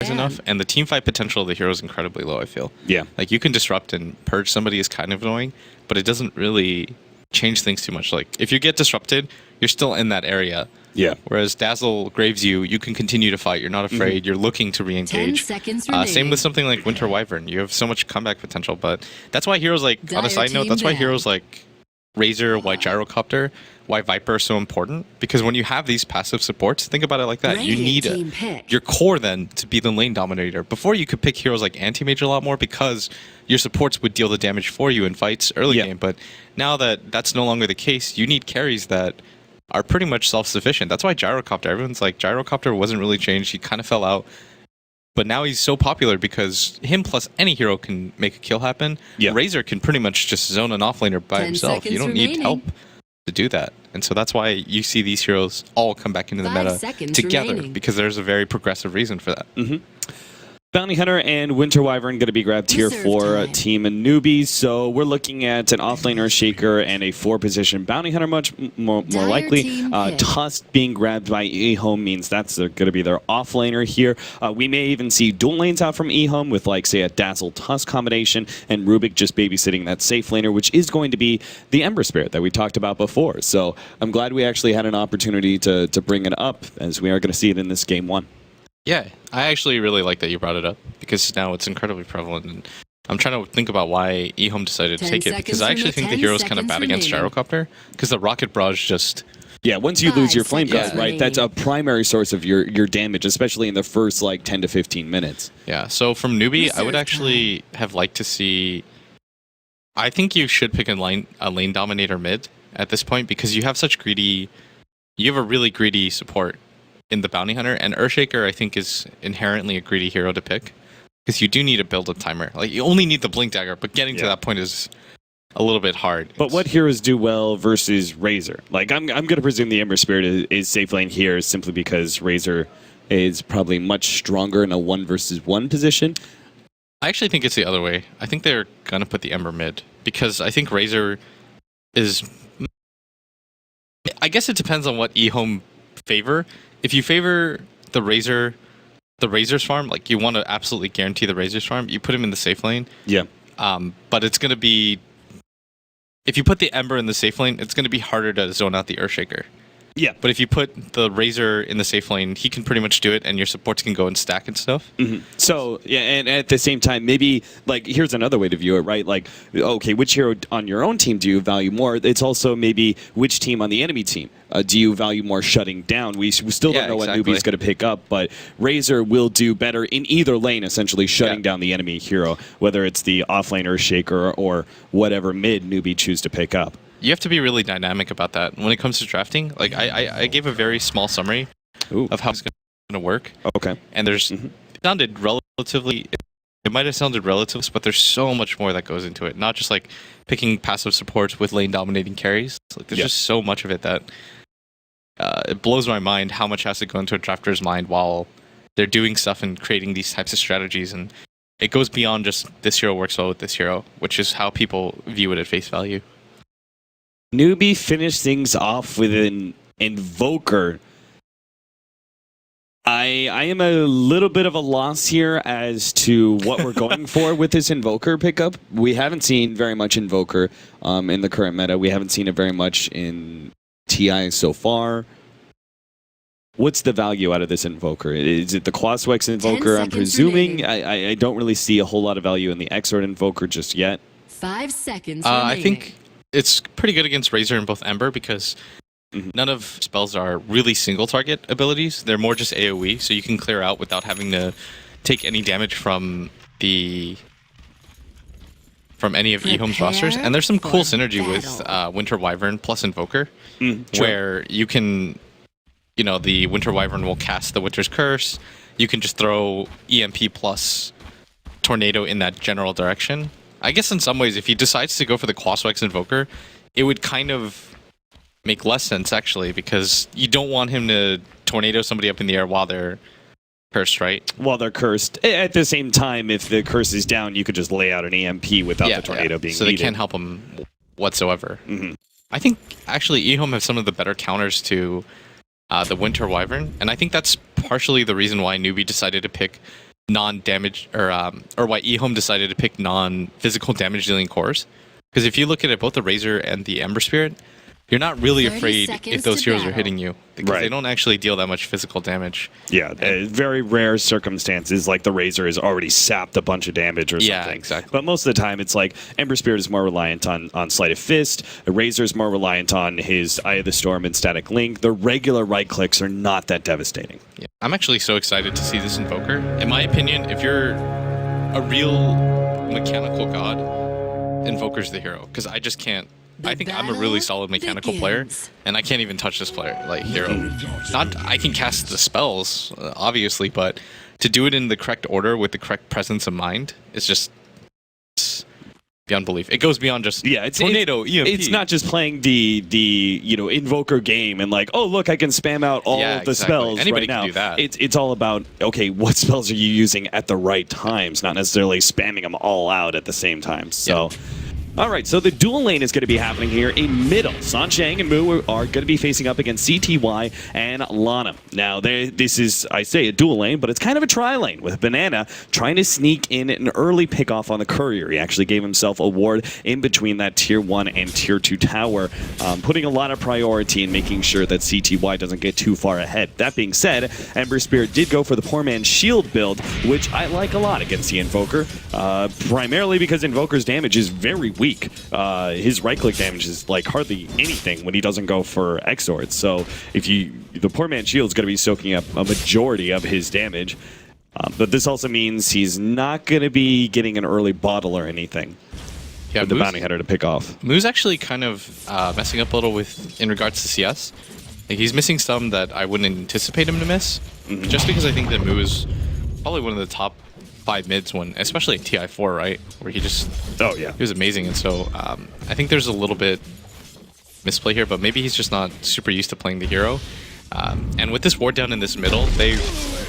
is enough, and the teamfight potential of the hero is incredibly low, I feel. Yeah. Like, you can disrupt and purge somebody is kind of annoying, but it doesn't really change things too much. Like, if you get disrupted, you're still in that area. Yeah. Whereas Dazzle graves you, you can continue to fight. You're not afraid. You're looking to re-engage. 10 seconds Same remaining. with something like Winter Wyvern. You have so much comeback potential, but that's why heroes like, on a side note, that's why heroes like Razor, why Gyrocopter, why Viper are so important. Because when you have these passive supports, think about it like that. You need your core then to be the lane dominator. Before you could pick heroes like Anti-Mage a lot more because your supports would deal the damage for you in fights early game. But now that that's no longer the case, you need carries that are pretty much self-sufficient. That's why Gyrocopter, everyone's like, Gyrocopter wasn't really changed. He kind of fell out. But now he's so popular because him plus any hero can make a kill happen. Razor can pretty much just zone an offlaner by himself. You don't need help to do that. And so that's why you see these heroes all come back into the meta together because there's a very progressive reason for that. Bounty Hunter and Winter Wyvern going to be grabbed here for Team Newbee. So we're looking at an offlaner Shaker and a 4-position Bounty Hunter much more likely. Tusk being grabbed by EHOME means that's going to be their offlaner here. We may even see dual lanes out from EHOME with, like, say, a Dazzle Tusk combination and Rubik just babysitting that safe laner, which is going to be the Ember Spirit that we talked about before. So I'm glad we actually had an opportunity to bring it up, as we are going to see it in this game 1. Yeah, I actually really like that you brought it up because now it's incredibly prevalent. And I'm trying to think about why EHOME decided to take it because I actually think the hero's kind of bad against Gyrocopter because the Rocket Barrage just... Yeah, once you lose your Flame Guard, right, that's a primary source of your damage, especially in the first, like, 10 to 15 minutes. Yeah, so from Newbee, I would actually have liked to see... I think you should pick a lane dominator mid at this point because you have such greedy... You have a really greedy support in the Bounty Hunter, and Earthshaker I think is inherently a greedy hero to pick because you do need a build-up timer. Like, you only need the Blink Dagger, but getting to that point is a little bit hard. But what heroes do well versus Razor? Like, I'm going to presume the Ember Spirit is safe lane here simply because Razor is probably much stronger in a 1 versus 1 position. I actually think it's the other way. I think they're going to put the Ember mid because I think Razor is... I guess it depends on what EHOME favor. If you favor the Razor's farm, like you want to absolutely guarantee the Razor's farm, you put him in the safe lane. Yeah. But it's going to be... If you put the Ember in the safe lane, it's going to be harder to zone out the Earthshaker. Yeah. But if you put the Razor in the safe lane, he can pretty much do it, and your supports can go and stack and stuff. So, yeah, and at the same time, maybe, like, here's another way to view it, right? Like, okay, which hero on your own team do you value more? It's also maybe which team on the enemy team do you value more shutting down? We still don't know what Newbee's going to pick up, but Razor will do better in either lane, essentially shutting down the enemy hero, whether it's the offlaner, Shaker, or whatever mid Newbee choose to pick up. You have to be really dynamic about that. When it comes to drafting, like I gave a very small summary of how it's going to work. Okay. And there's it sounded relatively... It might have sounded relative, but there's so much more that goes into it. Not just like picking passive supports with lane dominating carries. Like, there's just so much of it that it blows my mind how much has to go into a drafter's mind while they're doing stuff and creating these types of strategies. And it goes beyond just this hero works well with this hero, which is how people view it at face value. Newbee finished things off with an Invoker. I am a little bit of a loss here as to what we're going for with this Invoker pickup. We haven't seen very much Invoker in the current meta. We haven't seen it very much in TI so far. What's the value out of this Invoker? Is it the Quaswex Invoker, I'm presuming? I don't really see a whole lot of value in the Exort Invoker just yet. 5 seconds I think it's pretty good against Razor and both Ember because none of spells are really single target abilities. They're more just AoE, so you can clear out without having to take any damage from any of EHOME's rosters. And there's some cool synergy with Winter Wyvern plus Invoker, where you can, the Winter Wyvern will cast the Winter's Curse. You can just throw EMP plus Tornado in that general direction. I guess in some ways, if he decides to go for the Quaswex Invoker, it would kind of make less sense, actually, because you don't want him to tornado somebody up in the air while they're cursed, right? While they're cursed. At the same time, if the curse is down, you could just lay out an EMP without the tornado being so needed. They can't help him whatsoever. I think, actually, EHOME have some of the better counters to the Winter Wyvern, and I think that's partially the reason why Newbee decided to pick non-damage or why EHOME decided to pick non-physical damage dealing cores. Because if you look at it, both the Razor and the Ember Spirit, you're not really afraid if those heroes are hitting you, because they don't actually deal that much physical damage. Yeah, very rare circumstances like the Razor has already sapped a bunch of damage or something. Yeah, exactly. But most of the time, it's like Ember Spirit is more reliant on Sleight of Fist. The Razor is more reliant on his Eye of the Storm and Static Link. The regular right clicks are not that devastating. Yeah. I'm actually so excited to see this Invoker. In my opinion, if you're a real mechanical god, Invoker's the hero, because I just can't. I think I'm a really solid mechanical player, and I can't even touch this player, like, hero. Not, I can cast the spells, obviously, but to do it in the correct order with the correct presence of mind, it's just beyond belief. It goes beyond just tornado, EMP. It's not just playing the Invoker game and like, oh look, I can spam out all of the spells. Anybody right now. can do that. It's all about, okay, what spells are you using at the right times, not necessarily spamming them all out at the same time. So. Yep. All right, so the dual lane is going to be happening here in middle. Sansheng and Moo are going to be facing up against CTY and Lana. Now, this is, I say, a dual lane, but it's kind of a tri-lane with Banana trying to sneak in an early pickoff on the Courier. He actually gave himself a ward in between that Tier 1 and Tier 2 tower, putting a lot of priority in making sure that CTY doesn't get too far ahead. That being said, Ember Spirit did go for the poor man's shield build, which I like a lot against the Invoker, primarily because Invoker's damage is very weak. His right-click damage is like hardly anything when he doesn't go for Exords. So the poor man's shield is going to be soaking up a majority of his damage. But this also means he's not going to be getting an early bottle or anything for the bounty hunter to pick off. Moo's actually kind of messing up a little in regards to CS. Like, he's missing some that I wouldn't anticipate him to miss, just because I think that Moo is probably one of the top 5 mids when, especially TI4, right? Where he just, he was amazing. And so I think there's a little bit misplay here, but maybe he's just not super used to playing the hero. And with this ward down in this middle, they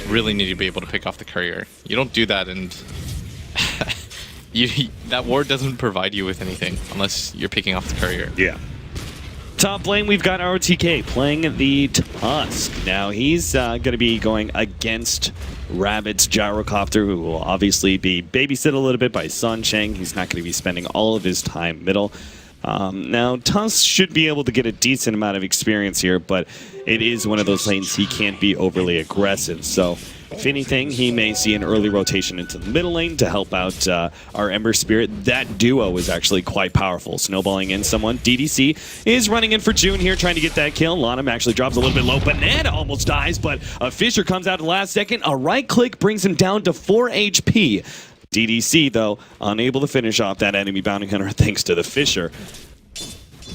really need to be able to pick off the Courier. You don't do that, and that ward doesn't provide you with anything unless you're picking off the Courier. Yeah. Top lane, we've got RTK playing the Tusk. Now, he's going to be going against Rabbit's Gyrocopter, who will obviously be babysit a little bit by Sansheng. He's not going to be spending all of his time middle. Now, Tusk should be able to get a decent amount of experience here, but it is one of those lanes he can't be overly aggressive. So, if anything, he may see an early rotation into the middle lane to help out our Ember Spirit. That duo is actually quite powerful. Snowballing in someone. DDC is running in for June here, trying to get that kill. Lanham actually drops a little bit low. Banana almost dies, but a Fisher comes out at the last second. A right click brings him down to 4 HP. DDC, though, unable to finish off that enemy bounty hunter thanks to the Fisher.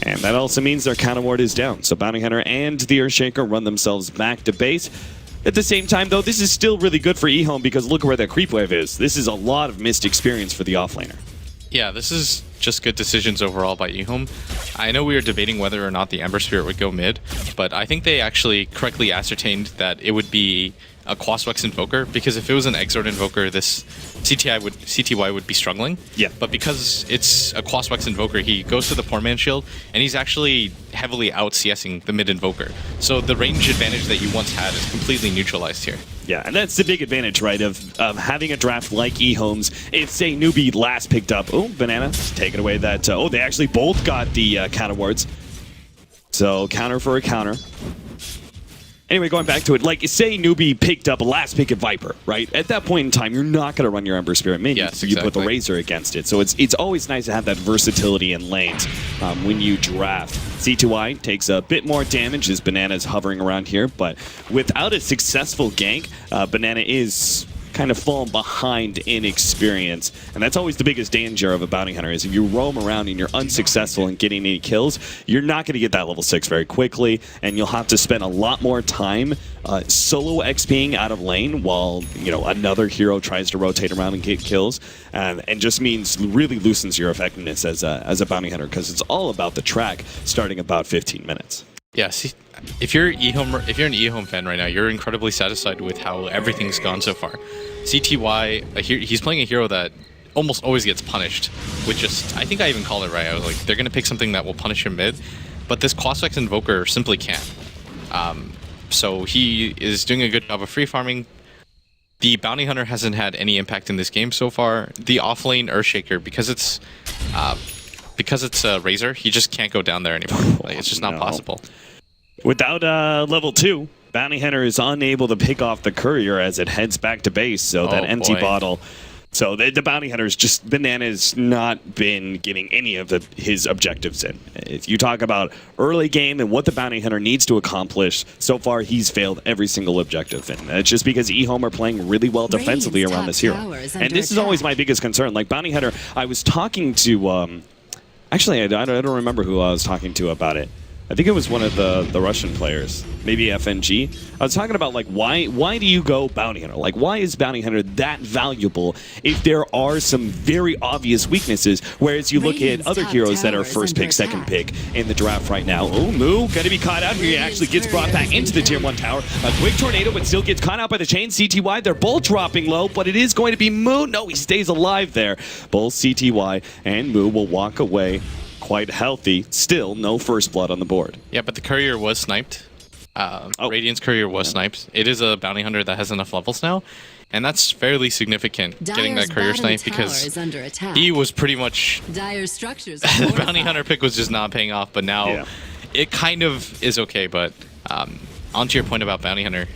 And that also means their counter ward is down. So bounty hunter and the Earthshaker run themselves back to base. At the same time, though, this is still really good for EHOME because look where that creep wave is. This is a lot of missed experience for the offlaner. Yeah, this is just good decisions overall by EHOME. I know we were debating whether or not the Ember Spirit would go mid, but I think they actually correctly ascertained that it would be a Quaswex Invoker, because if it was an Exord Invoker, this CTY would be struggling. Yeah. But because it's a Quaswex Invoker, he goes to the poor man's shield, and he's actually heavily out CSing the mid Invoker. So the range advantage that you once had is completely neutralized here. Yeah, and that's the big advantage, right, of having a draft like EHOME's. If, say, Newbee last picked up, Banana, taking away that, they actually both got the counter wards. So, counter for a counter. Anyway, going back to it, like, say Newbee picked up a last pick at Viper, right? At that point in time, you're not going to run your Ember Spirit minion, so you put the Razor against it. So it's always nice to have that versatility in lanes when you draft. C2I takes a bit more damage as Banana's hovering around here, but without a successful gank, Banana is kind of falling behind in experience. And that's always the biggest danger of a bounty hunter, is if you roam around and you're unsuccessful in getting any kills, you're not going to get that level 6 very quickly, and you'll have to spend a lot more time solo XPing out of lane while, another hero tries to rotate around and get kills, and just means really loosens your effectiveness as a bounty hunter, because it's all about the track starting about 15 minutes. Yeah, see, if you're an EHOME fan right now, you're incredibly satisfied with how everything's gone so far. CTY, he's playing a hero that almost always gets punished, with just, I think I even called it right. I was like, they're going to pick something that will punish him mid, but this Quaswex Invoker simply can't. So he is doing a good job of free farming, the Bounty Hunter hasn't had any impact in this game so far. The offlane Earthshaker, because it's a Razor, he just can't go down there anymore. Like, it's just not possible. Without level 2, Bounty Hunter is unable to pick off the Courier as it heads back to base, so that empty bottle. So the Bounty Hunter's just bananas not been getting any of his objectives in. If you talk about early game and what the Bounty Hunter needs to accomplish, so far he's failed every single objective. And it's just because EHOME are playing really well defensively around this hero. And this is always my biggest concern. Like Bounty Hunter, I was talking to, actually I don't remember who I was talking to about it. I think it was one of the Russian players, maybe FNG. I was talking about like why do you go Bounty Hunter? Like why is Bounty Hunter that valuable if there are some very obvious weaknesses? Whereas you look at other heroes that are first pick, second pick in the draft right now. Oh, Moo gonna be caught out here. He actually gets brought back into the tier 1 tower. A quick tornado, but still gets caught out by the chain. CTY, they're both dropping low, but it is going to be Moo. No, he stays alive there. Both CTY and Moo will walk away quite healthy. Still no first blood on the board. Yeah, but the Courier was sniped. Radiant's Courier was sniped. It is a Bounty Hunter that has enough levels now, and that's fairly significant, getting that Courier snipe, because he was pretty much... the Bounty Hunter pick was just not paying off, but now it kind of is okay, but onto your point about Bounty Hunter.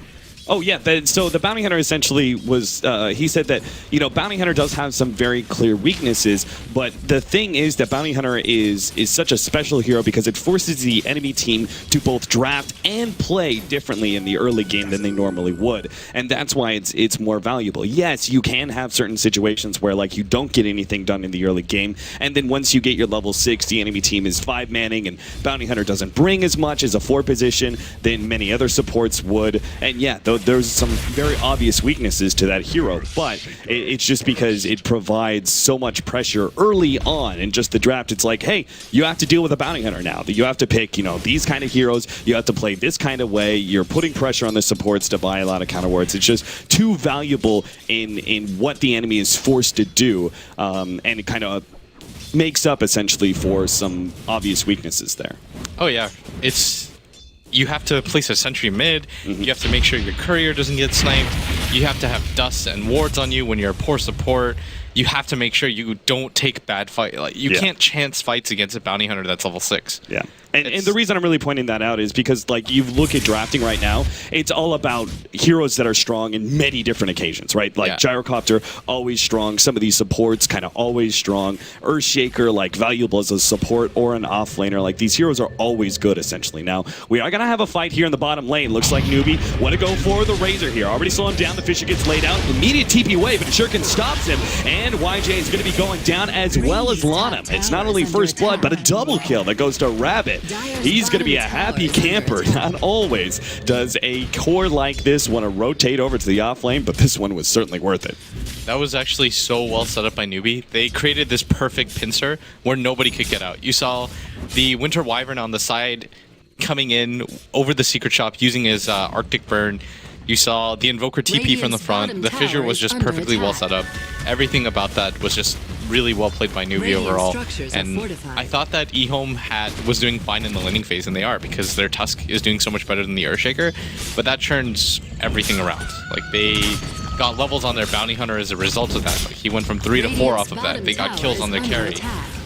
Oh yeah, so the Bounty Hunter essentially was, he said that, you know, Bounty Hunter does have some very clear weaknesses, but the thing is that Bounty Hunter is such a special hero because it forces the enemy team to both draft and play differently in the early game than they normally would, and that's why it's more valuable. Yes, you can have certain situations where like you don't get anything done in the early game, and then once you get your level 6, the enemy team is 5-manning, and Bounty Hunter doesn't bring as much as a 4 position than many other supports would, and yeah, there's some very obvious weaknesses to that hero, but it's just because it provides so much pressure early on in just the draft. It's like, hey, you have to deal with a Bounty Hunter now. You have to pick, you know, these kind of heroes. You have to play this kind of way. You're putting pressure on the supports to buy a lot of counter wards. It's just too valuable in what the enemy is forced to do, and it kind of makes up essentially for some obvious weaknesses there. Oh yeah, you have to place a sentry mid, you have to make sure your Courier doesn't get sniped, you have to have dust and wards on you when you're a poor support, you have to make sure you don't take bad fight. Like you can't chance fights against a Bounty Hunter that's level 6. Yeah. And the reason I'm really pointing that out is because, like, you look at drafting right now, it's all about heroes that are strong in many different occasions, right? Like, Gyrocopter, always strong. Some of these supports, kind of always strong. Earthshaker, like, valuable as a support or an offlaner. Like, these heroes are always good, essentially. Now, we are going to have a fight here in the bottom lane. Looks like Newbee want to go for the Razor here. Already slowing down. The Fisher gets laid out. Immediate TP wave, but Shuriken stops him. And YJ is going to be going down as well as Lana. It's not only first blood, but a double kill that goes to Rabbit. He's going to be a happy camper. Not always does a core like this want to rotate over to the off lane, but this one was certainly worth it. That was actually so well set up by Newbee. They created this perfect pincer where nobody could get out. You saw the Winter Wyvern on the side coming in over the secret shop using his Arctic Burn. You saw the Invoker TP from the front. The Fissure was just perfectly well set up. Everything about that was just really well played by Newbee overall. And I thought that EHOME was doing fine in the laning phase, and they are, because their Tusk is doing so much better than the Earthshaker. But that turns everything around. Like, they got levels on their Bounty Hunter as a result of that. Like, he went from 3 to 4 off of that. They got kills on their carry.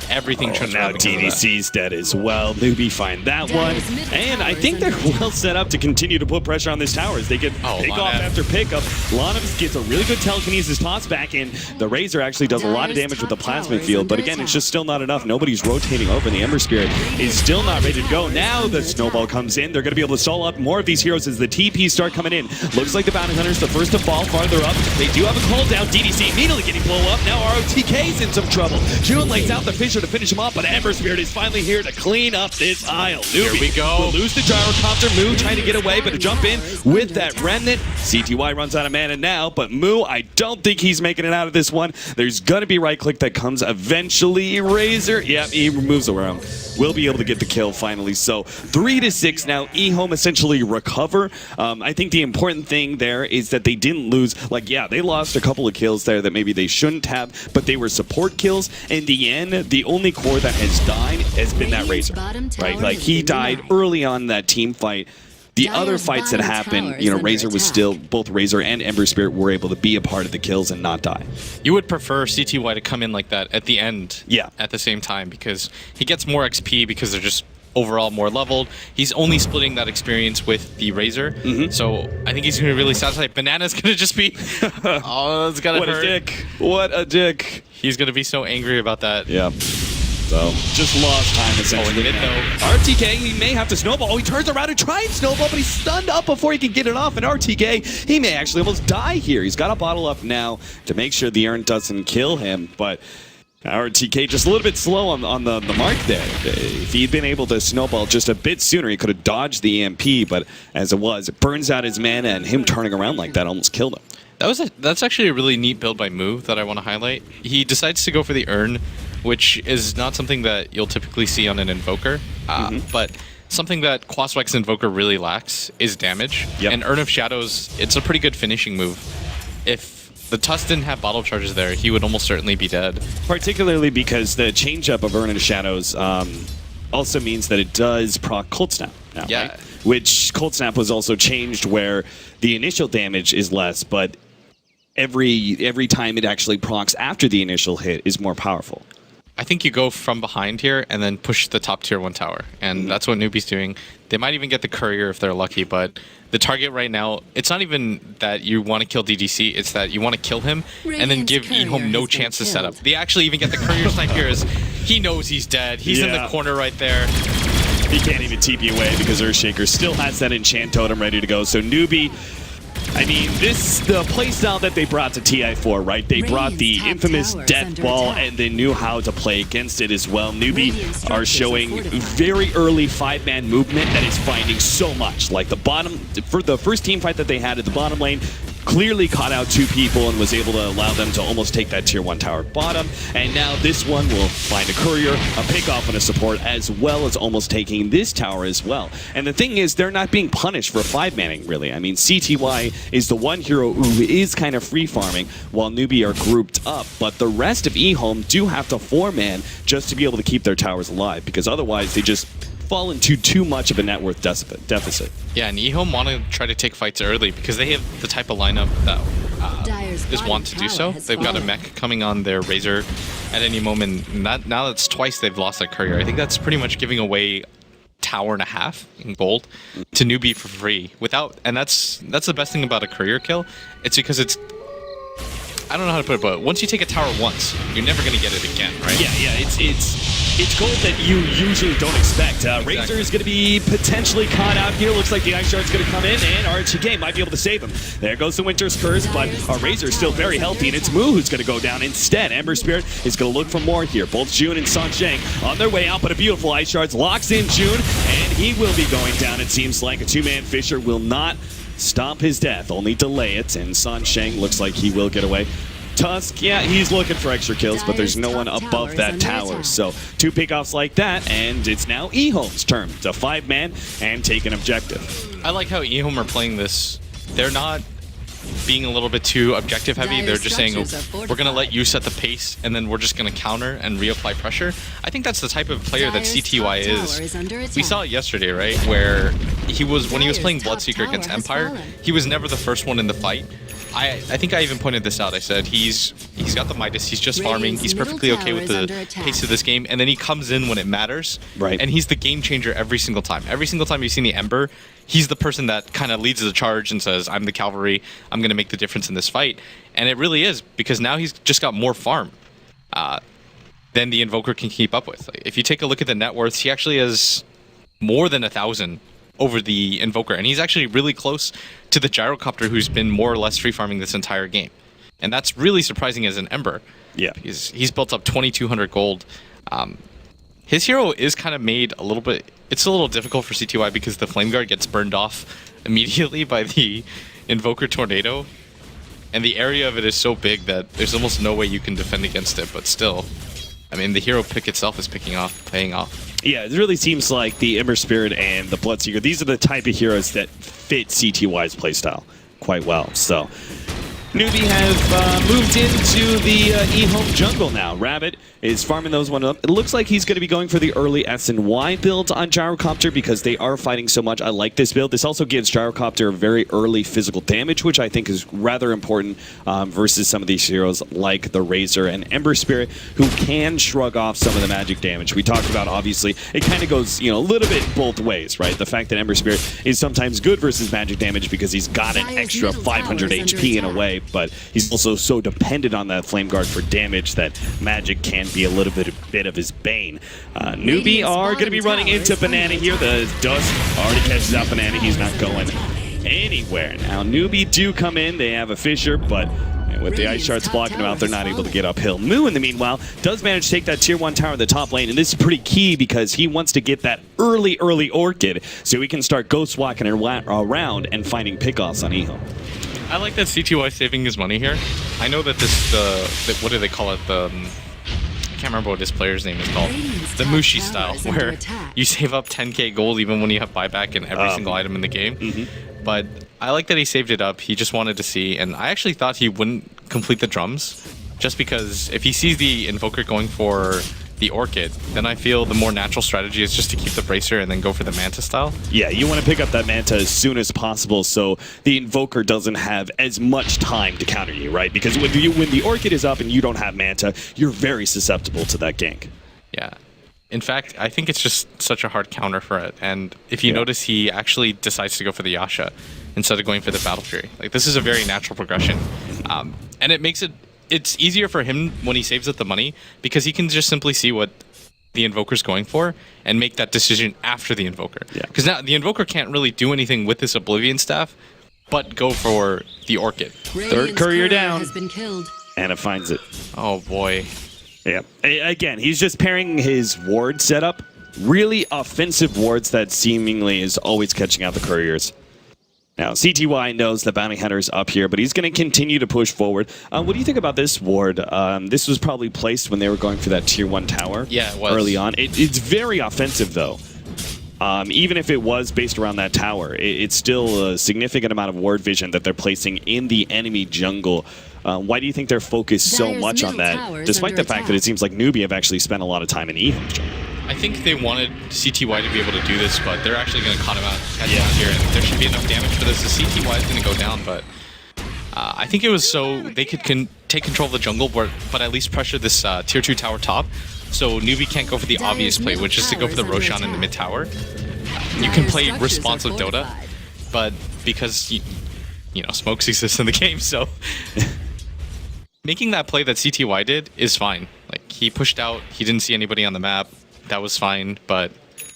Everything turns around. Now DDC's dead as well. Newbee find that one. And I think they're well set up to continue to put pressure on this tower as they get pick off after pickup. Lanav gets a really good telekinesis toss back in. The Razor actually does a lot of damage with the plasma field, but again, it's just still not enough. Nobody's rotating over. The Ember Spirit is still not ready to go. Now the Snowball comes in. They're going to be able to stall up more of these heroes as the TPs start coming in. Looks like the Bounty Hunter's the first to fall farther up. They do have a call down. DDC immediately getting blow up. Now ROTK's in some trouble. June lays out the Fissure to finish him off, but Ember Spirit is finally here to clean up this aisle. Here we go. Will lose the Gyrocopter. Moo trying to get away, but to jump in with that Remnant. CTY runs out of mana now, but Moo, I don't think he's making it out of this one. There's going to be right click that comes eventually. Razor, yeah, he moves around. Will be able to get the kill finally. So 3-6 now. EHOME essentially recover. I think the important thing there is that they didn't lose. Like, yeah, they lost a couple of kills there that maybe they shouldn't have, but they were support kills. In the end, the only core that has died has been that Razor, right? Like, he died early on in that team fight. The other fights that happened, you know, Razor was still, both Razor and Ember Spirit were able to be a part of the kills and not die. You would prefer CTY to come in like that at the end, at the same time, because he gets more XP because they're just overall more leveled. He's only splitting that experience with the Razor, so I think he's going to be really satisfied. Banana's going to just be, oh, it's got to hurt. What a dick. What a dick. He's going to be so angry about that. Yeah. So, just lost time essentially. RTK, he may have to snowball. Oh, he turns around and tries snowball, but he's stunned up before he can get it off. And RTK, he may actually almost die here. He's got a bottle up now to make sure the urn doesn't kill him. But RTK just a little bit slow on the mark there. If he'd been able to snowball just a bit sooner, he could have dodged the EMP. But as it was, it burns out his mana, and him turning around like that almost killed him. That's actually a really neat build by Move that I want to highlight. He decides to go for the urn, which is not something that you'll typically see on an Invoker, but something that Quaswex Invoker really lacks is damage. And Urn of Shadows, it's a pretty good finishing move. If the Tusk didn't have bottle charges there, he would almost certainly be dead. Particularly because the change-up of Urn of Shadows also means that it does proc Cold Snap now, right? Which Cold Snap was also changed where the initial damage is less, but every time it actually procs after the initial hit is more powerful. I think you go from behind here and then push the top tier 1 tower, and that's what Newbee's doing. They might even get the courier if they're lucky, but the target right now, it's not even that you want to kill DDC, it's that you want to kill him and then give EHOME no chance to set up. They actually even get the courier snipe here as he knows he's dead. He's in the corner right there. He can't even TP away because Earthshaker still has that enchant totem ready to go. So Newbee, I mean, the playstyle that they brought to TI4, right? They brought the infamous death ball, and they knew how to play against it as well. Newbee are showing very early 5-man movement that is finding so much. Like for the first team fight that they had at the bottom lane, clearly caught out 2 people and was able to allow them to almost take that tier 1 tower bottom. And now this one will find a courier, a pick off, and a support, as well as almost taking this tower as well. And the thing is, they're not being punished for 5-manning, really. I mean, CTY is the one hero who is kind of free farming, while Newbee are grouped up. But the rest of EHOME do have to 4-man just to be able to keep their towers alive, because otherwise they just fall into too much of a net worth deficit. Yeah, and EHOME want to try to take fights early because they have the type of lineup that is want to do so. They've got a mech coming on their Razor at any moment. Now that's twice they've lost that courier. I think that's pretty much giving away tower and a half in gold to Newbee for free. And that's the best thing about a courier kill. It's because it's, I don't know how to put it, but once you take a tower once, you're never going to get it again, right? Yeah, it's gold that you usually don't expect. Razor is going to be potentially caught out here. Looks like the Ice Shard's going to come in, and RTK might be able to save him. There goes the Winter's Curse, but Razor is still very healthy, and it's Moo who's going to go down instead. Ember Spirit is going to look for more here. Both June and Sansheng on their way out, but a beautiful Ice Shards locks in June, and he will be going down. It seems like a 2-man Fisher will not stop his death, only delay it, and Sansheng looks like he will get away. Tusk, yeah, he's looking for extra kills, but there's no one above that tower. So 2 pickoffs like that, and it's now EHOME's turn to 5-man and take an objective. I like how EHOME are playing this. They're not being a little bit too objective heavy. They're just saying, we're going to let you set the pace, and then we're just going to counter and reapply pressure. I think that's the type of player that CTY is. We saw it yesterday, right? Where when he was playing Bloodseeker against Empire, he was never the first one in the fight. I think I even pointed this out. I said he's got the Midas, he's just farming, he's perfectly okay with the pace of this game, and then he comes in when it matters, and he's the game changer every single time. Every single time you've seen the Ember, he's the person that kind of leads the charge and says, I'm the cavalry, I'm going to make the difference in this fight. And it really is, because now he's just got more farm than the Invoker can keep up with. Like, if you take a look at the net worths, he actually has more than 1,000 over the Invoker, and he's actually really close to the Gyrocopter, who's been more or less free farming this entire game. And that's really surprising as an Ember. Yeah. He's built up 2,200 gold. His hero is kind of made a little bit, it's a little difficult for CTY because the Flame Guard gets burned off immediately by the Invoker Tornado. And the area of it is so big that there's almost no way you can defend against it, but still, I mean, the hero pick itself is paying off. Yeah, it really seems like the Ember Spirit and the Bloodseeker, these are the type of heroes that fit CTY's playstyle quite well. So Newbee have moved into the EHOME jungle now. Rabbit is farming those one up. It looks like he's going to be going for the early S&Y build on Gyrocopter because they are fighting so much. I like this build. This also gives Gyrocopter very early physical damage, which I think is rather important versus some of these heroes like the Razor and Ember Spirit, who can shrug off some of the magic damage. We talked about, obviously, it kind of goes, a little bit both ways, right? The fact that Ember Spirit is sometimes good versus magic damage because he's got an extra 500 HP in a way, but he's also so dependent on that Flame Guard for damage that magic can be a little bit of his bane. Newbee are going to be running into Banana here. The dust already catches out Banana. He's not going anywhere. Now, Newbee do come in. They have a Fissure, but with the ice shards blocking them out, they're not able to get uphill. Moo, in the meanwhile, does manage to take that tier 1 tower in the top lane, and this is pretty key because he wants to get that early Orchid so he can start ghost walking around and finding pickoffs on EHOME. I like that CTY saving his money here. I know that this, what do they call it? I can't remember what this player's name is called. The Mushi style, where you save up 10k gold even when you have buyback in every single item in the game. But I like that he saved it up. He just wanted to see, and I actually thought he wouldn't complete the drums, just because if he sees the Invoker going for the Orchid, then I feel the more natural strategy is just to keep the Bracer and then go for the Manta style. Yeah, you want to pick up that Manta as soon as possible so the Invoker doesn't have as much time to counter you, right? Because when the Orchid is up and you don't have Manta, you're very susceptible to that gank. Yeah. In fact, I think it's just such a hard counter for it. And if you notice, he actually decides to go for the Yasha instead of going for the Battle Fury. Like, this is a very natural progression. And it makes it's easier for him when he saves up the money because he can just simply see what the Invoker's going for and make that decision after the Invoker. Because now the Invoker can't really do anything with this Oblivion Staff but go for the Orchid. Third courier down. Has been killed. And it finds it. Oh boy. Yeah. Again, he's just pairing his ward setup. Really offensive wards that seemingly is always catching out the couriers. Now, CTY knows the Bounty Hunter is up here, but he's going to continue to push forward. What do you think about this ward? This was probably placed when they were going for that tier 1 tower. Yeah, it was. Early on. It's very offensive, though. Even if it was based around that tower, it's still a significant amount of ward vision that they're placing in the enemy jungle. Why do you think they're focused so much on that, despite the fact that it seems like Newbee have actually spent a lot of time in EHOME jungle? I think they wanted CTY to be able to do this, but they're actually going to cut him out, catch him out here, and there should be enough damage for this. The CTY is going to go down, but I think it was so they could take control of the jungle, but at least pressure this tier 2 tower top, so Newbee can't go for the obvious play, which is to go for the Roshan in the mid tower. You can play responsive Dota, but because you know smokes exist in the game, so making that play that CTY did is fine. Like, he pushed out, he didn't see anybody on the map. That was fine, but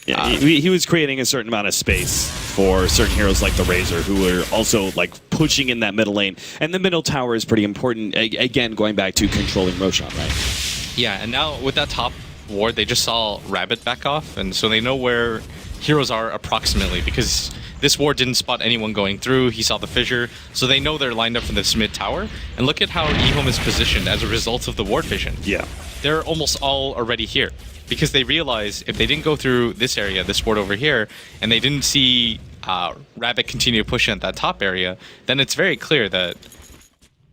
yeah, he was creating a certain amount of space for certain heroes like the Razor, who were also like pushing in that middle lane. And the middle tower is pretty important. Again, going back to controlling Roshan, right? Yeah, and now with that top ward, they just saw Rabbit back off, and so they know where heroes are approximately, because this ward didn't spot anyone going through. He saw the fissure, so they know they're lined up for this mid tower. And look at how EHOME is positioned as a result of the ward vision. Yeah, they're almost all already here, because they realize if they didn't go through this area, this ward over here, and they didn't see Rabbit continue to push in at that top area, then it's very clear that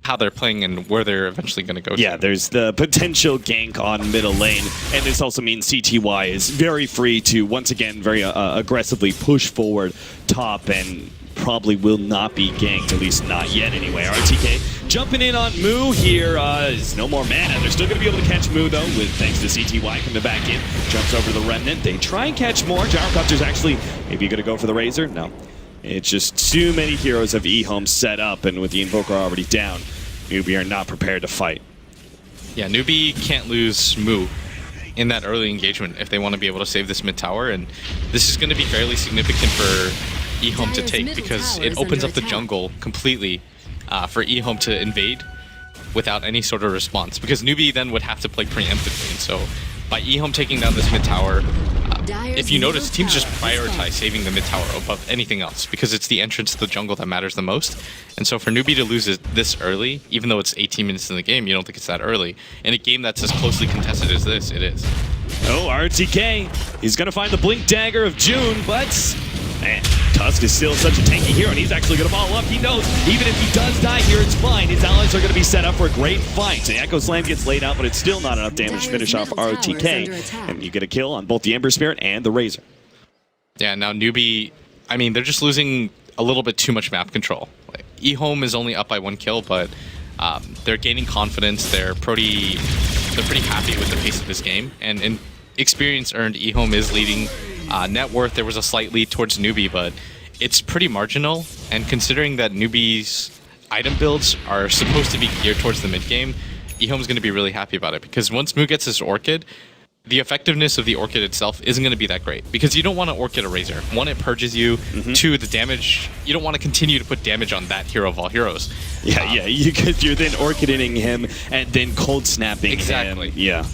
how they're playing and where they're eventually going to go to. Yeah, there's the potential gank on middle lane, and this also means CTY is very free to, once again, very aggressively push forward top, and probably will not be ganked, at least not yet anyway. RTK jumping in on Moo here. There's no more mana. They're still going to be able to catch Moo, though, with thanks to CTY coming back in. Jumps over the Remnant. They try and catch more. Gyrocopter's actually maybe going to go for the Razor. No. It's just too many heroes of EHOME set up, and with the Invoker already down, Newbee are not prepared to fight. Yeah, Newbee can't lose Moo in that early engagement if they want to be able to save this mid tower, and this is going to be fairly significant for EHOME to take, because it opens up the jungle completely for EHOME to invade without any sort of response, because Newbee then would have to play preemptively, and so by EHOME taking down this mid tower, if you notice, teams just prioritize saving the mid tower above anything else, because it's the entrance to the jungle that matters the most. And so for Newbee to lose it this early, even though it's 18 minutes in the game, you don't think it's that early. In a game that's as closely contested as this, it is. Oh, RTK, he's going to find the Blink Dagger of June, but man, Tusk is still such a tanky hero, and he's actually going to follow up. He knows even if he does die here, it's fine. His allies are going to be set up for a great fight. The Echo Slam gets laid out, but it's still not enough damage to finish off ROTK. And you get a kill on both the Ember Spirit and the Razor. Yeah, now Newbee, I mean, they're just losing a little bit too much map control. Like, EHOME is only up by 1 kill, but they're gaining confidence. They're pretty happy with the pace of this game. And in experience earned, EHOME is leading. Net worth, there was a slight lead towards Newbee, but it's pretty marginal. And considering that Newbee's item builds are supposed to be geared towards the mid game, EHOME's going to be really happy about it. Because once Moo gets his Orchid, the effectiveness of the Orchid itself isn't going to be that great. Because you don't want to Orchid a Razor. One, it purges you. Two, the damage, you don't want to continue to put damage on that hero of all heroes. Yeah, you're then Orchiding him and then cold snapping exactly. him. Yeah.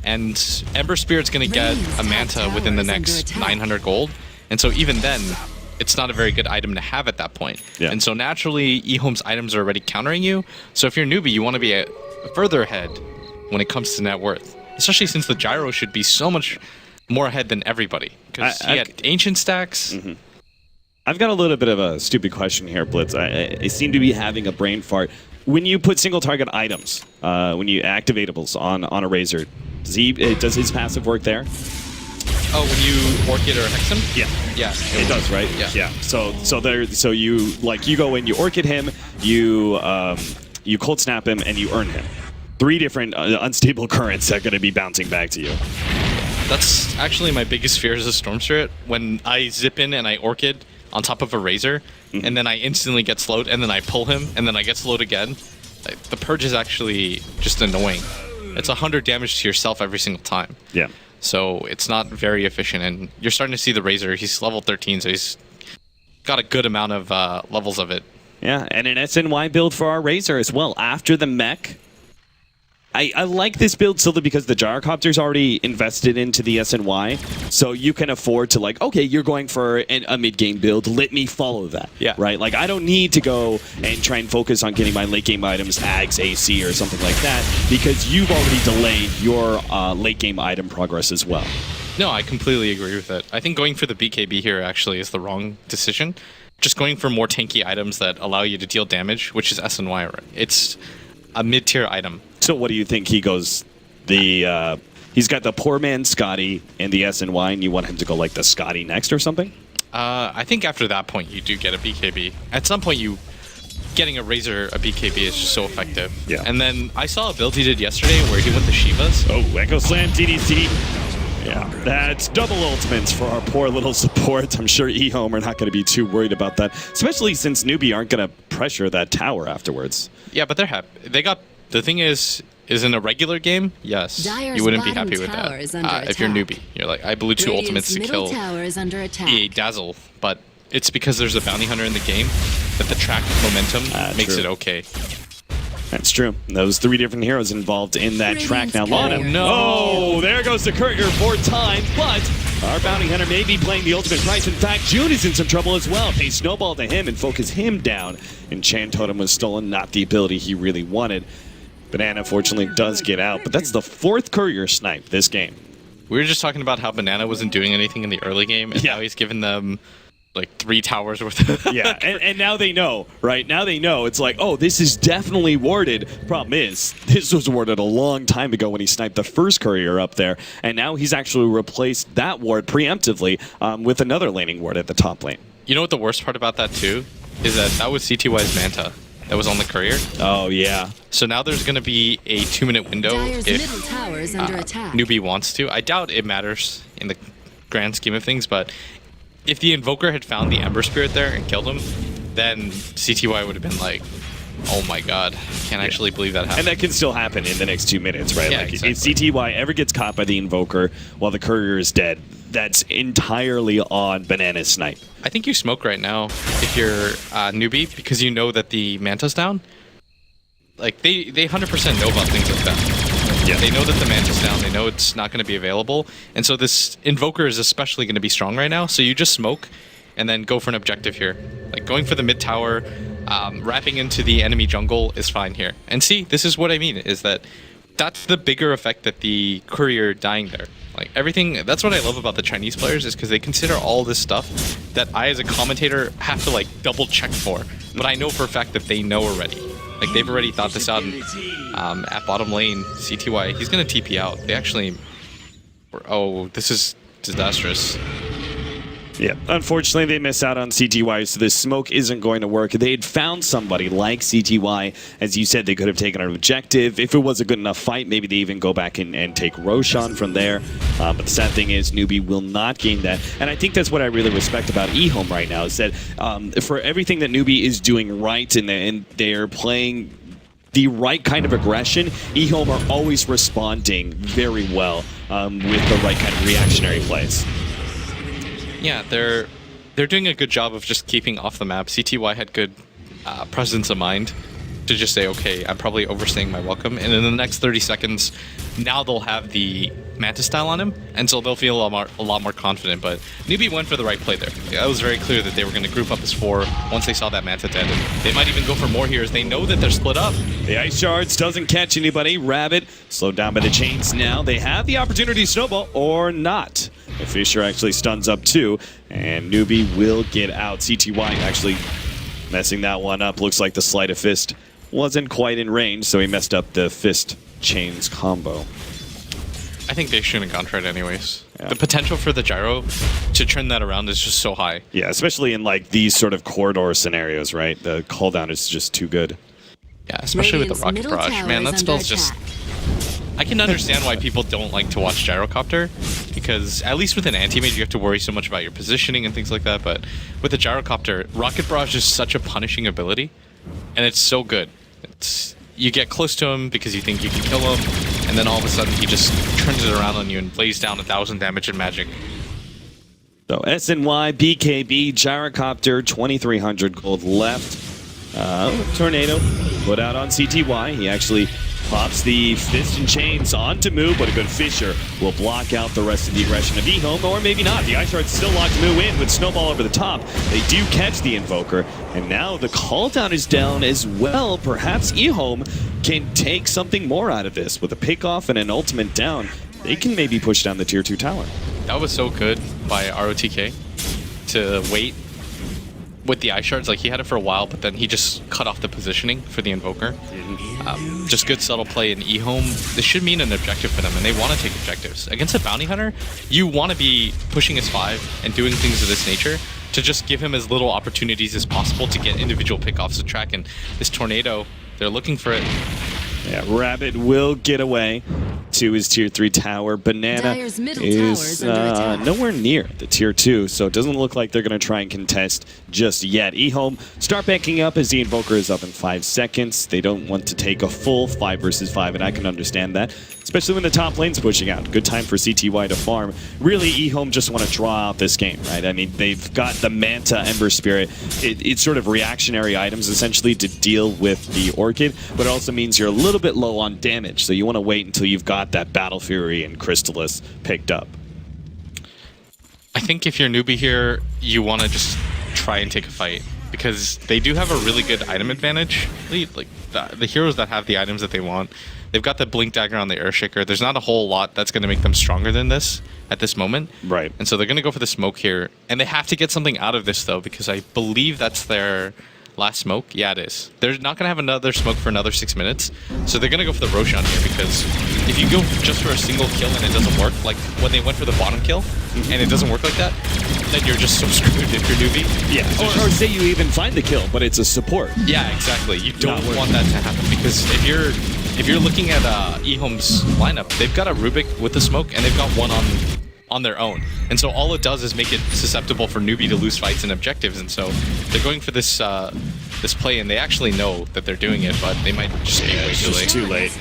And Ember Spirit's going to get a Manta within the next 900 gold. And so even then, it's not a very good item to have at that point. Yeah. And so naturally, EHOME's items are already countering you. So if you're Newbee, you want to be further ahead when it comes to net worth. Especially since the Gyro should be so much more ahead than everybody. Because he had ancient stacks. I've got a little bit of a stupid question here, Blitz. I seem to be having a brain fart. When you put single target items, when you activatables on a Razor, does his passive work there? Oh, when you Orchid or Hex him? Yeah, it it does, right? Yeah. So you go in, you Orchid him, you cold snap him, and you earn him. 3 different unstable currents that are going to be bouncing back to you. That's actually my biggest fear as a Storm Spirit. When I zip in and I Orchid on top of a Razor, and then I instantly get slowed, and then I pull him, and then I get slowed again. Like, the purge is actually just annoying. It's 100 damage to yourself every single time. Yeah. So it's not very efficient, and you're starting to see the Razor. He's level 13, so he's got a good amount of levels of it. Yeah, and an SNY build for our Razor as well. After the mech, I like this build solely because the Gyrocopter's already invested into the SNY, so you can afford to, like, okay, you're going for a mid-game build, let me follow that. Yeah. Right? Like, I don't need to go and try and focus on getting my late-game items, Ags, AC, or something like that, because you've already delayed your late-game item progress as well. No, I completely agree with it. I think going for the BKB here actually is the wrong decision. Just going for more tanky items that allow you to deal damage, which is SNY. It's a mid-tier item. So what do you think he goes? He's got the poor man Scotty and the SNY, and you want him to go like the Scotty next or something? I think after that point you do get a BKB. At some point getting a Razor a BKB is just so effective. Yeah. And then I saw a build he did yesterday where he went to Shivas. Oh, Echo Slam DDT. Yeah, that's double ultimates for our poor little support. I'm sure EHOME are not going to be too worried about that, especially since Newbee aren't going to pressure that tower afterwards. Yeah, but they're happy. The thing is in a regular game, yes, you wouldn't be happy with that. If you're Newbee, you're like, I blew 2 ultimates to kill EA Dazzle, but it's because there's a bounty hunter in the game that the track momentum makes it okay. That's true. Those 3 different heroes involved in that track. Now, Lana. No. Oh, there goes the courier 4 times, but our bounty hunter may be playing the ultimate price. In fact, June is in some trouble as well. They snowball to him and focus him down. And Chan Totem was stolen, not the ability he really wanted. Banana, fortunately, does get out, but that's the 4th courier snipe this game. We were just talking about how Banana wasn't doing anything in the early game, and now he's given them like 3 towers worth of yeah, and now they know, right? Now they know. It's like, oh, this is definitely warded. Problem is, this was warded a long time ago when he sniped the first courier up there, and now he's actually replaced that ward preemptively with another laning ward at the top lane. You know what the worst part about that too? Is that was CTY's Manta that was on the courier. Oh, yeah. So now there's going to be a 2-minute window if Newbee wants to. I doubt it matters in the grand scheme of things, but if the Invoker had found the Ember Spirit there and killed him, then CTY would have been like, oh my god, I can't actually believe that happened. And that can still happen in the next 2 minutes, right? Yeah, like, exactly. If CTY ever gets caught by the Invoker while the courier is dead, that's entirely on Banana's snipe. I think you smoke right now if you're Newbee, because you know that the Manta's down. Like, they 100% know about things like that. Yeah. They know that the Manta's down. They know it's not going to be available. And so this Invoker is especially going to be strong right now. So you just smoke and then go for an objective here. Like, going for the mid tower, wrapping into the enemy jungle is fine here. And see, this is what I mean, is that that's the bigger effect that the courier dying there. Like everything, that's what I love about the Chinese players is because they consider all this stuff that I as a commentator have to like double check for. But I know for a fact that they know already. Like they've already thought this out. And, at bottom lane, CTY, he's gonna TP out. They actually, oh, this is disastrous. Yeah, unfortunately they miss out on CTY, so this smoke isn't going to work. They had found somebody like CTY. As you said, they could have taken an objective. If it was a good enough fight, maybe they even go back and take Roshan from there. But the sad thing is, Newbee will not gain that. And I think that's what I really respect about EHOME right now, is that for everything that Newbee is doing right, and they're playing the right kind of aggression, EHOME are always responding very well with the right kind of reactionary plays. Yeah, they're doing a good job of just keeping off the map. CTY had good presence of mind to just say, okay, I'm probably overstaying my welcome, and in the next 30 seconds, now they'll have the Manta style on him, and so they'll feel a lot more confident. But Newbee went for the right play there. It was very clear that they were going to group up as 4 once they saw that Manta dead. And they might even go for more here as they know that they're split up. The Ice Shards doesn't catch anybody. Rabbit slowed down by the chains now. They have the opportunity to snowball or not. The Fisher actually stuns up too, and Newbee will get out. CTY actually messing that one up. Looks like the sleight of fist wasn't quite in range, so he messed up the fist chains combo. I think they shouldn't have gone for it anyways. Yeah. The potential for the gyro to turn that around is just so high. Yeah, especially in like these sort of corridor scenarios, right? The cooldown is just too good. Yeah, especially with the rocket barrage. Man, that spell's just... I can understand why people don't like to watch Gyrocopter, because at least with an anti-mage you have to worry so much about your positioning and things like that, but with the Gyrocopter, Rocket Barrage is such a punishing ability, and it's so good. You get close to him because you think you can kill him, and then all of a sudden he just turns it around on you and lays down 1,000 damage in magic. So SNY, BKB, Gyrocopter, 2,300 gold left. Tornado put out on CTY. He actually pops the fist and chains onto Moo, but a good Fisher will block out the rest of the aggression of EHOME, or maybe not. The Ice Shards still locked Moo in with Snowball over the top. They do catch the Invoker, and now the call down is down as well. Perhaps EHOME can take something more out of this. With a pick off and an ultimate down, they can maybe push down the tier 2 tower. That was so good by ROTK to wait with the Ice Shards. Like, he had it for a while, but then he just cut off the positioning for the Invoker. Just good subtle play in EHOME. This should mean an objective for them, and they want to take objectives. Against a Bounty Hunter, you want to be pushing his 5 and doing things of this nature to just give him as little opportunities as possible to get individual pickoffs to track. And this Tornado, they're looking for it. Yeah, Rabbit will get away to his tier 3 tower. Banana is nowhere near the tier 2, so it doesn't look like they're going to try and contest just yet. EHOME start backing up as the Invoker is up in 5 seconds. They don't want to take a full 5 versus 5, and I can understand that, especially when the top lane's pushing out. Good time for CTY to farm. Really, EHOME just want to draw out this game, right? I mean, they've got the Manta, Ember Spirit. It's sort of reactionary items, essentially, to deal with the Orchid, but it also means you're a little bit low on damage, so you want to wait until you've got that Battle Fury and Crystallis picked up. I think if you're Newbee here, you want to just try and take a fight, because they do have a really good item advantage. Like the heroes that have the items that they want, they've got the Blink Dagger on the Earthshaker. There's not a whole lot that's going to make them stronger than this at this moment. Right. And so they're going to go for the smoke here, and they have to get something out of this though, because I believe that's their last smoke. Yeah, it is. They're not going to have another smoke for another 6 minutes, so they're going to go for the Roshan here, because if you go just for a single kill and it doesn't work, like when they went for the bottom kill and it doesn't work like that, then you're just so screwed if you're Newbee. Yeah, or say you even find the kill, but it's a support. Yeah, exactly. You don't want that to happen, because if you're looking at EHOME's lineup, they've got a Rubik with the smoke, and they've got one on their own, and so all it does is make it susceptible for Newbee to lose fights and objectives. And so they're going for this this play, and they actually know that they're doing it, but they might just be way too late.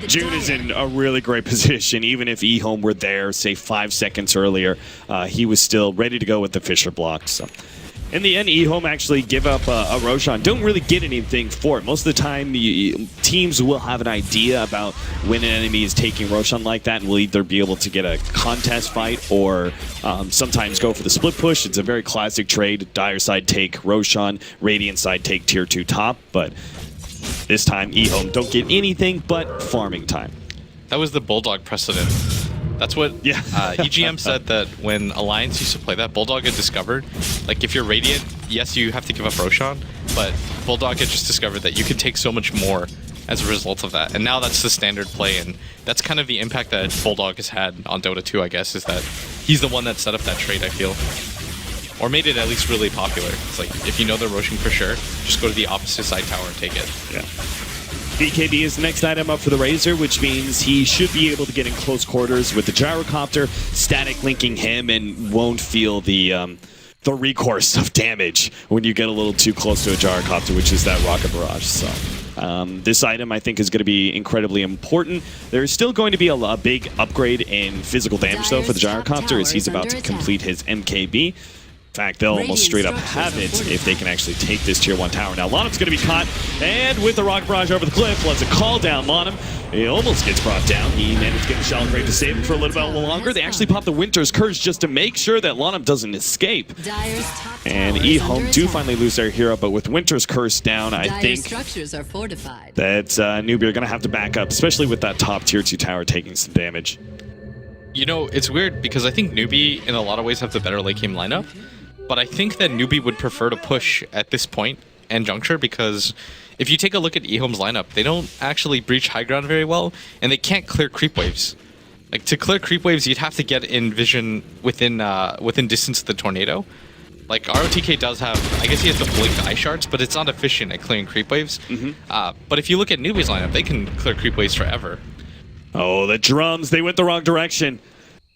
June is in a really great position. Even if EHOME were there, say 5 seconds earlier, he was still ready to go with the Fisher block. So in the end, EHOME actually give up a Roshan. Don't really get anything for it. Most of the time, teams will have an idea about when an enemy is taking Roshan like that, and will either be able to get a contest fight or sometimes go for the split push. It's a very classic trade. Dire side take Roshan, Radiant side take tier 2 top, but this time EHOME don't get anything but farming time. That was the Bulldog precedent. That's what EGM said, that when Alliance used to play that, Bulldog had discovered, like, if you're Radiant, yes, you have to give up Roshan, but Bulldog had just discovered that you could take so much more as a result of that. And now that's the standard play, and that's kind of the impact that Bulldog has had on Dota 2, I guess, is that he's the one that set up that trait, I feel. Or made it at least really popular. It's like, if you know they're Roshan for sure, just go to the opposite side tower and take it. Yeah. BKB is the next item up for the Razor, which means he should be able to get in close quarters with the gyrocopter, static linking him, and won't feel the recourse of damage when you get a little too close to a gyrocopter, which is that rocket barrage. So this item, I think, is going to be incredibly important. There's still going to be a big upgrade in physical damage, though, for the gyrocopter, as he's about to complete his MKB. In fact, they'll almost straight up have it if they can actually take this tier 1 tower. Now, Lonum's going to be caught, and with the rocket barrage over the cliff, lets a call down Lonum. He almost gets brought down. He managed to get the Shallow Grave to save him for a little bit longer. They actually pop the Winter's Curse just to make sure that Lonum doesn't escape. And EHOME do finally lose their hero, but with Winter's Curse down, I think that Newbee are going to have to back up, especially with that top tier 2 tower taking some damage. You know, it's weird because I think Newbee, in a lot of ways, have the better late game lineup. But I think that Newbee would prefer to push at this point and juncture, because if you take a look at EHOME's lineup, they don't actually breach high ground very well, and they can't clear creep waves. Like, to clear creep waves, you'd have to get in vision within distance of the tornado. Like, ROTK does have, I guess he has the blinked eye shards, but it's not efficient at clearing creep waves. But if you look at Newbee's lineup, they can clear creep waves forever. Oh, the drums, they went the wrong direction.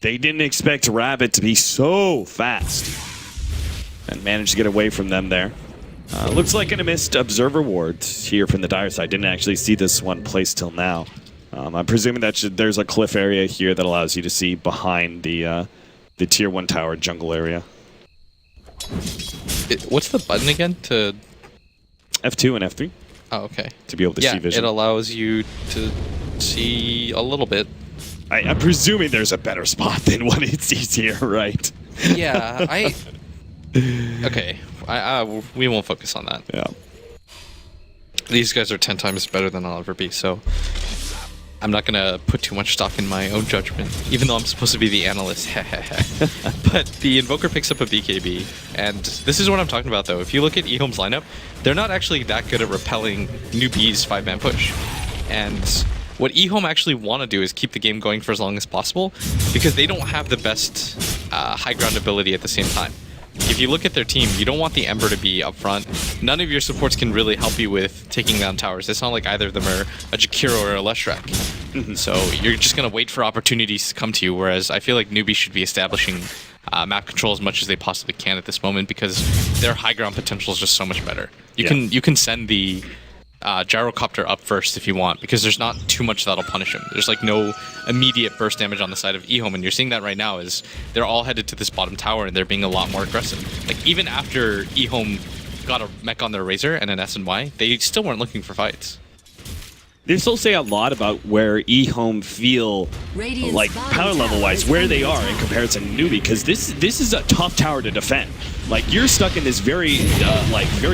They didn't expect Rabbit to be so fast. And managed to get away from them there. Looks like a missed observer ward here from the Dire side. Didn't actually see this one placed till now. I'm presuming that there's a cliff area here that allows you to see behind the tier 1 tower jungle area. What's the button again? To F2 and F3. Oh, okay. To be able to see vision. It allows you to see a little bit. I'm presuming there's a better spot than what it sees here, right? Yeah, okay, we won't focus on that. Yeah. These guys are 10 times better than I'll ever be, so I'm not gonna put too much stock in my own judgment, even though I'm supposed to be the analyst. But the Invoker picks up a BKB, and this is what I'm talking about, though. If you look at EHOME's lineup, they're not actually that good at repelling Newbee's 5-man push. And what EHOME actually want to do is keep the game going for as long as possible, because they don't have the best high ground ability at the same time. If you look at their team, you don't want the Ember to be up front. None of your supports can really help you with taking down towers. It's not like either of them are a Jakiro or a Leshrac. So you're just going to wait for opportunities to come to you, whereas I feel like Newbee should be establishing map control as much as they possibly can at this moment, because their high ground potential is just so much better. You can send the gyrocopter up first if you want, because there's not too much that'll punish him. There's like no immediate burst damage on the side of EHOME, and you're seeing that right now is they're all headed to this bottom tower and they're being a lot more aggressive. Like, even after EHOME got a mech on their Razor and an SNY, they still weren't looking for fights. They still say a lot about where EHOME feel, like, power level wise, where they are in comparison to Newbee, because this is a tough tower to defend. Like, you're stuck in this very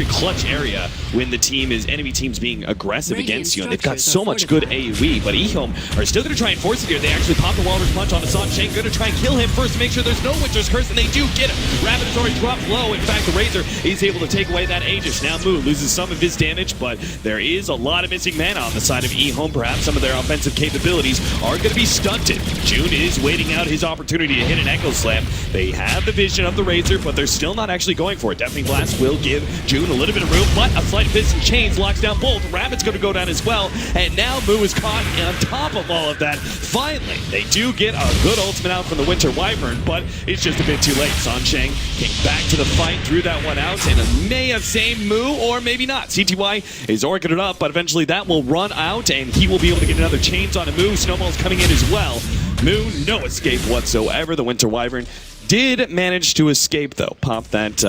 clutch area when the enemy team's being aggressive against you, and they've got so much good AoE, but EHOME are still going to try and force it here. They actually pop the Walrus Punch on Assad Shane, going to try and kill him first to make sure there's no Winter's Curse, and they do get him. Rabbit has already dropped low. In fact, the Razor is able to take away that Aegis. Now Moo loses some of his damage, but there is a lot of missing mana on the side of EHOME. Perhaps some of their offensive capabilities are going to be stunted. June is waiting out his opportunity to hit an Echo Slam. They have the vision of the Razor, but they're still not actually going for it. Deafening Blast will give June a little bit of room, but a Sleight of Fist and Chains locks down both. Rabbit's going to go down as well, and now Moo is caught on top of all of that. Finally, they do get a good ultimate out from the Winter Wyvern, but it's just a bit too late. Sansheng came back to the fight, threw that one out, and it may have saved Moo, or maybe not. CTY is orching it up, but eventually that will run out, and he will be able to get another Chains on a Moo. Snowball's coming in as well. Moo, no escape whatsoever. The Winter Wyvern did manage to escape, though. Pop that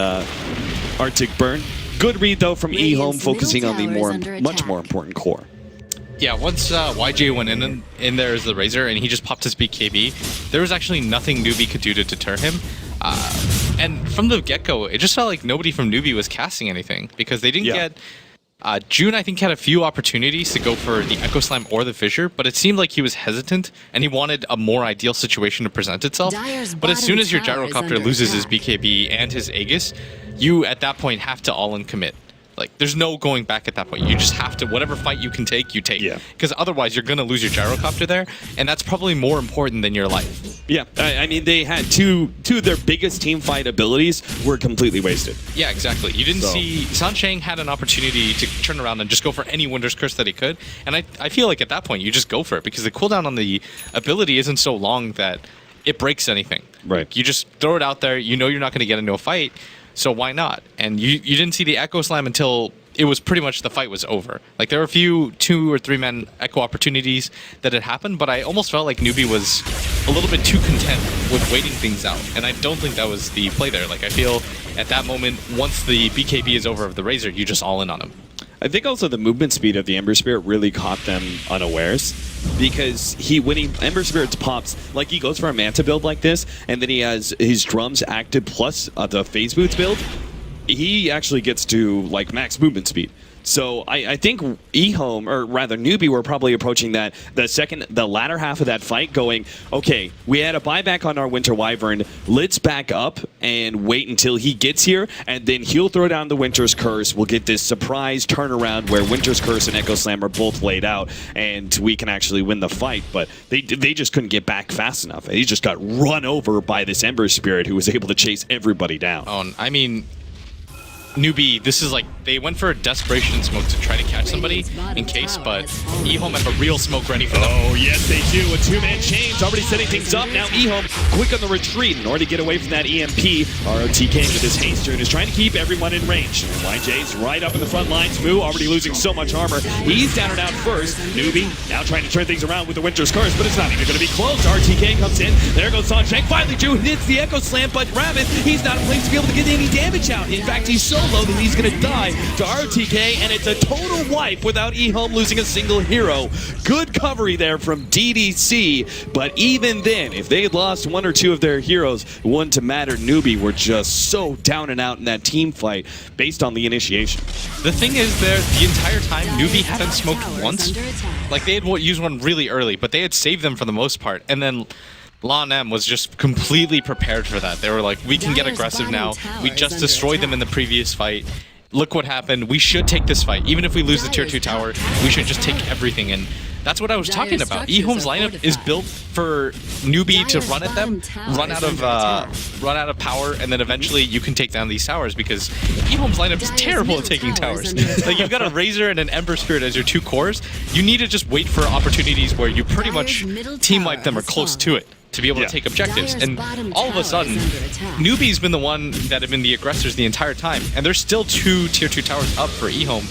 Arctic Burn. Good read, though, from EHOME, focusing on the much more important core. Yeah, once YJ went in there as the Razor, and he just popped his BKB, there was actually nothing Newbee could do to deter him. And from the get-go, it just felt like nobody from Newbee was casting anything, because they didn't get June, I think, had a few opportunities to go for the Echo Slam or the Fissure, but it seemed like he was hesitant and he wanted a more ideal situation to present itself. But as soon as your Gyrocopter loses his BKB and his Aegis, you at that point have to all-in commit. Like, there's no going back at that point. You just have to, whatever fight you can take, you take. Yeah. Because otherwise, you're going to lose your Gyrocopter there, and that's probably more important than your life. Yeah, I mean, they had two of their biggest team fight abilities were completely wasted. Yeah, exactly. You didn't see... Sansheng had an opportunity to turn around and just go for any Winter's Curse that he could, and I feel like at that point, you just go for it, because the cooldown on the ability isn't so long that it breaks anything. Right. You just throw it out there, you know you're not going to get into a fight, so why not? And you didn't see the Echo Slam until it was pretty much the fight was over. Like, there were a few 2 or 3 man Echo opportunities that had happened, but I almost felt like Newbee was a little bit too content with waiting things out. And I don't think that was the play there. Like, I feel at that moment, once the BKB is over of the Razor, you just all in on him. I think also the movement speed of the Ember Spirit really caught them unawares, because when Ember Spirit pops, like, he goes for a Manta build like this, and then he has his drums active plus the Phase Boots build, he actually gets to, like, max movement speed. So I think EHOME, or rather Newbee, were probably approaching that the latter half of that fight going, okay, we had a buyback on our Winter Wyvern, let's back up and wait until he gets here, and then he'll throw down the Winter's Curse. We'll get this surprise turnaround where Winter's Curse and Echo Slam are both laid out, and we can actually win the fight. But they just couldn't get back fast enough. He just got run over by this Ember Spirit, who was able to chase everybody down. Oh, I mean... Newbee, this is like, they went for a desperation smoke to try to catch somebody in case, but EHOME have a real smoke ready for them. Oh, yes, they do. A two-man chain's already setting things up. Now EHOME quick on the retreat in order to get away from that EMP. ROTK with his haster and is trying to keep everyone in range. YJ's right up in the front lines. Moo already losing so much armor. He's down and out first. Newbee now trying to turn things around with the Winter's Curse, but it's not even going to be close. RTK comes in. There goes Sansheng. Finally, June hits the Echo Slam, but Rabbit, he's not in place to be able to get any damage out. In fact, he's so low that he's going to die to RTK, and it's a total wipe without EHOME losing a single hero. Good recovery there from DDC, but even then, if they had lost 1 or 2 of their heroes, it wouldn't have mattered. Newbee were just so down and out in that team fight based on the initiation. The thing is, there the entire time, Newbee hadn't smoked once. Like, they had used one really early, but they had saved them for the most part, and then ljnf was just completely prepared for that. They were like, we can get aggressive now. We just destroyed them in the previous fight. Look what happened. We should take this fight. Even if we lose the tier 2 tower, we should just take everything. And that's what I was talking about. EHOME's lineup is built for Newbee to run at them, run out of power, and then eventually you can take down these towers, because EHOME's lineup is terrible at taking towers. Like, you've got a Razor and an Ember Spirit as your 2 cores. You need to just wait for opportunities where you pretty much team wipe them or close to it to be able to take objectives. And all of a sudden, Newbee's been the one that have been the aggressors the entire time, and there's still 2 tier 2 towers up for EHOME,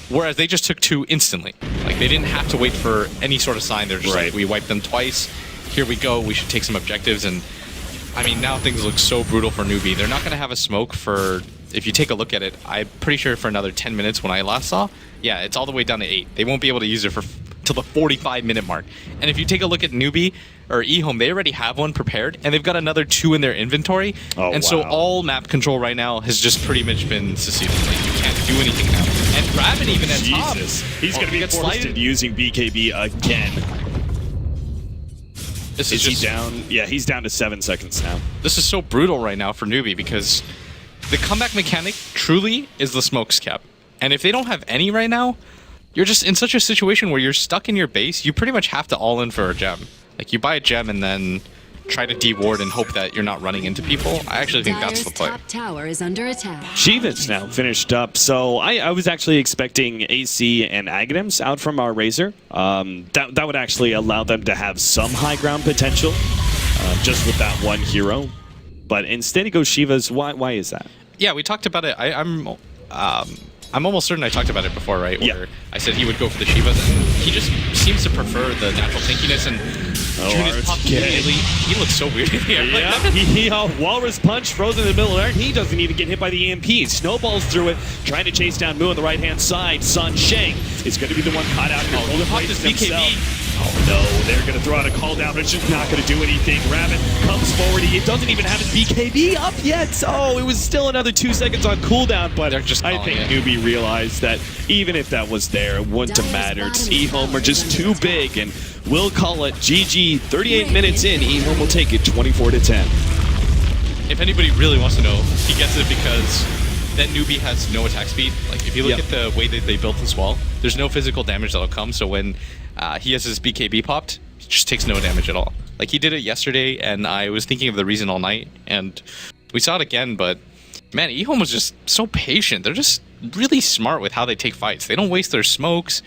whereas they just took 2 instantly. Like, they didn't have to wait for any sort of sign. They're just like, we wiped them twice, here we go, we should take some objectives. And I mean, now things look so brutal for Newbee. They're not going to have a smoke for, if you take a look at it, I'm pretty sure for another 10 minutes when I last saw. Yeah, it's all the way down to 8. They won't be able to use it for till the 45-minute mark. And if you take a look at Newbee or EHOME, they already have one prepared, and they've got another 2 in their inventory. So all map control right now has just pretty much been seceded. Like, you can't do anything now. And Rabbit even at top. He's going to be forced into using BKB again. This is just down. Yeah, he's down to 7 seconds now. This is so brutal right now for Newbee, because the comeback mechanic truly is the smokes cap. And if they don't have any right now, you're just in such a situation where you're stuck in your base. You pretty much have to all in for a gem. Like, you buy a gem and then try to deward and hope that you're not running into people. I actually think that's the play. Top tower is under attack. Shiva's now finished up, so I was actually expecting AC and Aghanim's out from our Razor. That would actually allow them to have some high ground potential, just with that one hero. But instead he goes Shiva's. Why is that? Yeah, we talked about it. I'm almost certain I talked about it before, right? Where I said he would go for the Shivas, and he just seems to prefer the natural tankiness, and June is popped immediately. He looks so weird in the air. Yeah, he Walrus Punch frozen in the middle of there. He doesn't even get hit by the EMP. Snowballs through it, trying to chase down Moo on the right-hand side. Sansheng is going to be the one caught out. He popped his BKB. Oh no, they're going to throw out a call down, but it's just not going to do anything. Rabbit comes forward. He doesn't even have his BKB up yet. Oh, it was still another 2 seconds on cooldown, but I think Newbee realized that even if that was there, it wouldn't have mattered. EHOME are just too big, and we'll call it GG. 38 minutes in, EHOME will take it 24-10. If anybody really wants to know, he gets it because that Newbee has no attack speed. Like, if you look at the way that they built this wall, there's no physical damage that'll come, so when he has his BKB popped, he just takes no damage at all. Like, he did it yesterday, and I was thinking of the reason all night, and we saw it again, but man, EHOME was just so patient. They're just really smart with how they take fights. They don't waste their smokes.